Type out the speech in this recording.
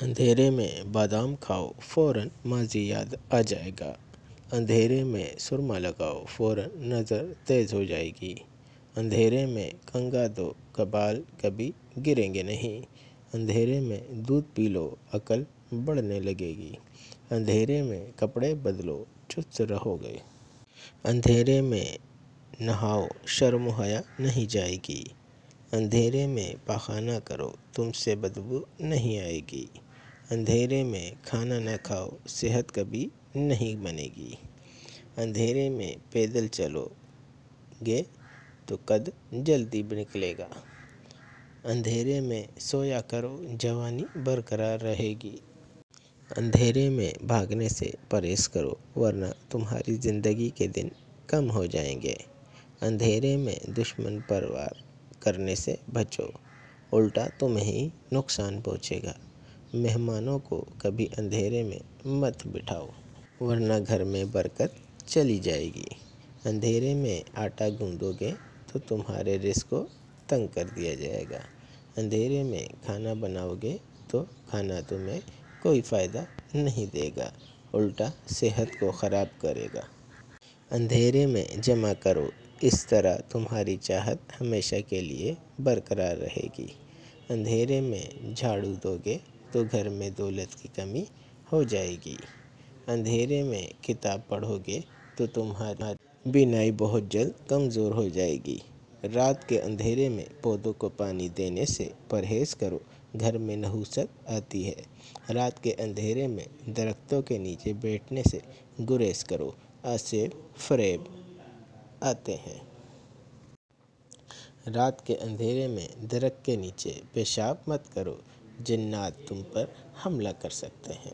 اندھیرے میں بادام کھاؤ فوراً ماضی یاد آ جائے گا۔ اندھیرے میں سرما لگاؤ فوراً نظر تیز ہو جائے گی۔ اندھیرے میں کنگھا دو بال کبھی گریں گے نہیں۔ اندھیرے میں دودھ پی لو عقل بڑھنے لگے گی۔ اندھیرے میں کپڑے بدلو چست رہو گے۔ اندھیرے میں نہاؤ شرم و حیا نہیں جائے گی۔ اندھیرے میں پاخانہ کرو تم سے بدبو نہیں آئے گی۔ اندھیرے میں کھانا نہ کھاؤ صحت کبھی نہیں بنے گی۔ اندھیرے میں پیدل چلو گے تو قد جلدی نکلے گا۔ اندھیرے میں سویا کرو جوانی برقرار رہے گی۔ اندھیرے میں بھاگنے سے پرہیز کرو ورنہ تمہاری زندگی کے دن کم ہو جائیں گے۔ اندھیرے میں دشمن پر وار کرنے سے بچو الٹا تمہیں ہی نقصان پہنچے گا۔ مہمانوں کو کبھی اندھیرے میں مت بٹھاؤ ورنہ گھر میں برکت چلی جائے گی۔ اندھیرے میں آٹا گوندو گے تو تمہارے رزق کو تنگ کر دیا جائے گا۔ اندھیرے میں کھانا بناؤ گے تو کھانا تمہیں کوئی فائدہ نہیں دے گا الٹا صحت کو خراب کرے گا۔ اندھیرے میں جمع کرو اس طرح تمہاری چاہت ہمیشہ کے لیے برقرار رہے گی۔ اندھیرے میں جھاڑو دو گے تو گھر میں دولت کی کمی ہو جائے گی۔ اندھیرے میں کتاب پڑھو گے تو تمہاری بینائی بہت جلد کمزور ہو جائے گی۔ رات کے اندھیرے میں پودوں کو پانی دینے سے پرہیز کرو گھر میں نحوست آتی ہے۔ رات کے اندھیرے میں درختوں کے نیچے بیٹھنے سے گریز کرو اسیب فریب آتے ہیں۔ رات کے اندھیرے میں درخت کے نیچے پیشاب مت کرو جنات تم پر حملہ کر سکتے ہیں۔